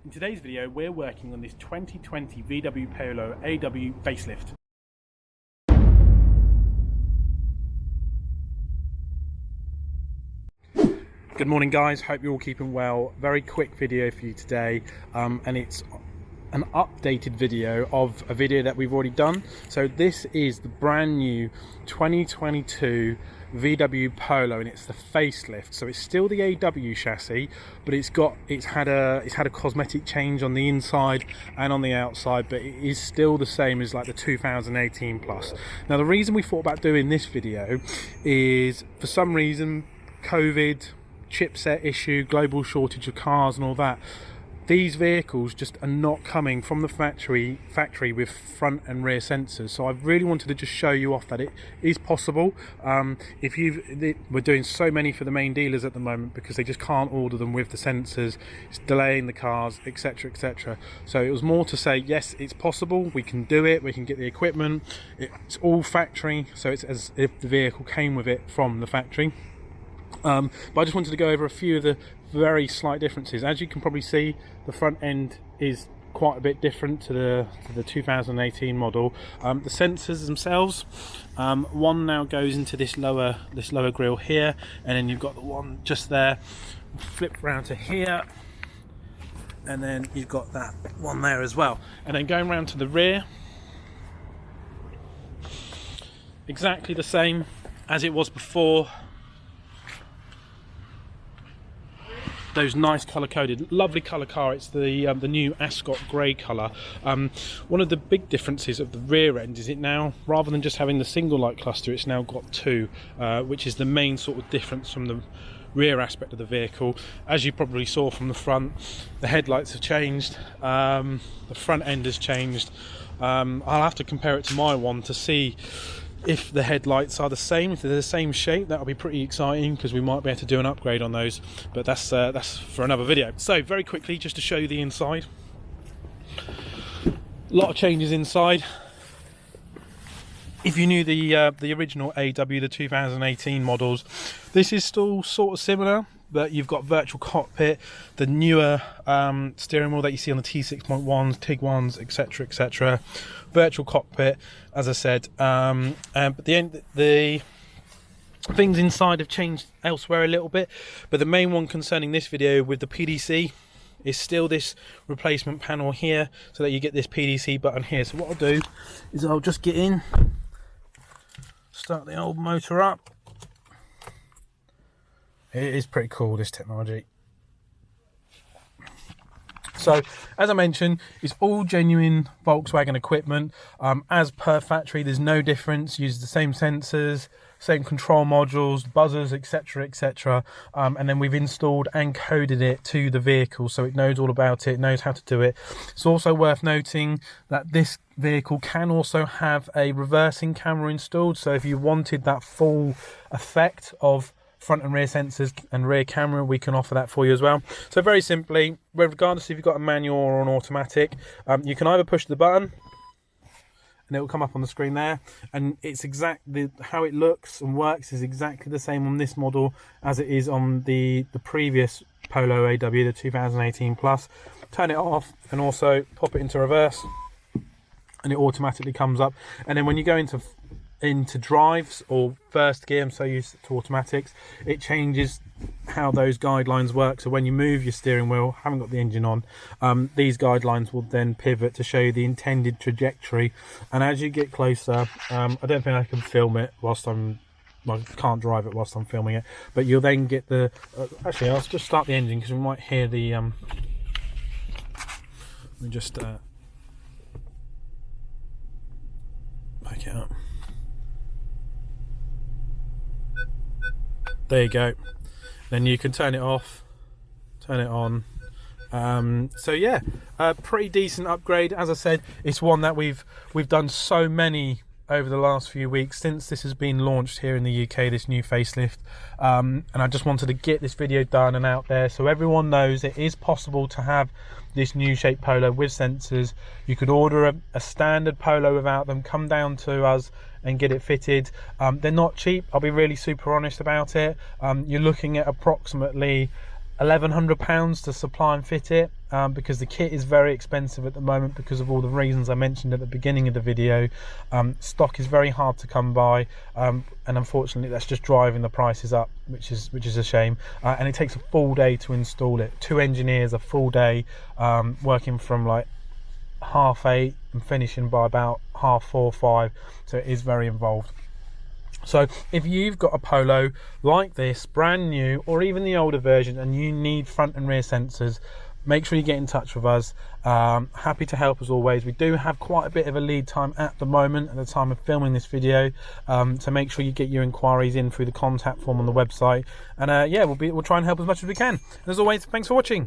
In today's video, we're working on this 2020 VW Polo AW facelift. Good morning guys, hope you're all keeping well. Very quick video for you today, and it's an updated video of a video that we've already done. So this is the brand new 2022 VW Polo, and it's the facelift. So it's still the AW chassis, but it's had a cosmetic change on the inside and on the outside, but it is still the same as like the 2018 plus. Now the reason we thought about doing this video is, for some reason, COVID, chipset issue, global shortage of cars and all that, these vehicles just are not coming from the factory with front and rear sensors. So I really wanted to just show you off that it is possible. We're doing so many for the main dealers at the moment because they just can't order them with the sensors. It's delaying the cars, etc, etc. So it was more to say, yes, it's possible, we can do it, we can get the equipment, it's all factory, so it's as if the vehicle came with it from the factory. But I just wanted to go over a few of the very slight differences. As you can probably see, the front end is quite a bit different to the 2018 model. The sensors themselves, one now goes into this lower grille here, and then you've got the one just there. Flip round to here, and then you've got that one there as well. And then going round to the rear, exactly the same as it was before. Those nice colour coded, lovely colour car. It's the new Ascot grey colour. One of the big differences of the rear end is it now, rather than just having the single light cluster, it's now got two, which is the main sort of difference from the rear aspect of the vehicle. As you probably saw from the front, the headlights have changed, the front end has changed. I'll have to compare it to my one to see if the headlights are the same. If they're the same shape, that'll be pretty exciting because we might be able to do an upgrade on those, but that's for another video. So very quickly, just to show you the inside, a lot of changes inside. If you knew the original AW, the 2018 models, this is still sort of similar, but you've got virtual cockpit, the newer steering wheel that you see on the T6.1s, TIG1s, etc, etc. Virtual cockpit, as I said, but the things inside have changed elsewhere a little bit, but the main one concerning this video with the PDC is still this replacement panel here, so that you get this PDC button here. So what I'll do is I'll just get in, start the old motor up. It is pretty cool, this technology. So, as I mentioned, it's all genuine Volkswagen equipment. As per factory, there's no difference. Uses the same sensors, same control modules, buzzers, etc, etc. And then we've installed and coded it to the vehicle, so it knows all about it, knows how to do it. It's also worth noting that this vehicle can also have a reversing camera installed, so if you wanted that full effect of front and rear sensors and rear camera, we can offer that for you as well. So very simply, regardless if you've got a manual or an automatic, you can either push the button and it will come up on the screen there, and it's exactly how it looks and works is exactly the same on this model as it is on the previous Polo AW, the 2018 plus. Turn it off and also pop it into reverse and it automatically comes up. And then when you go into drives or first gear, I'm so used to automatics, it changes how those guidelines work. So when you move your steering wheel, haven't got the engine on, these guidelines will then pivot to show you the intended trajectory. And as you get closer, I don't think I can film it whilst I can't drive it whilst I'm filming it, but you'll then get the actually I'll just start the engine because we might hear the let me just back it up. There you go. Then you can turn it off, turn it on. So yeah, a pretty decent upgrade. As I said, it's one that we've done so many over the last few weeks since this has been launched here in the UK, this new facelift, and I just wanted to get this video done and out there so everyone knows it is possible to have this new shape Polo with sensors. You could order a standard Polo without them, come down to us and get it fitted. They're not cheap, I'll be really super honest about it. You're looking at approximately £1,100 to supply and fit it, because the kit is very expensive at the moment because of all the reasons I mentioned at the beginning of the video. Stock is very hard to come by, and unfortunately that's just driving the prices up, which is a shame. And it takes a full day to install it. 2 engineers, a full day, working from like 8:30 and finishing by about 4:30, 5, so it is very involved. So if you've got a Polo like this, brand new, or even the older version, and you need front and rear sensors, make sure you get in touch with us. Happy to help as always. We do have quite a bit of a lead time at the moment, at the time of filming this video, so make sure you get your inquiries in through the contact form on the website, and yeah, we'll try and help as much as we can. And as always, thanks for watching.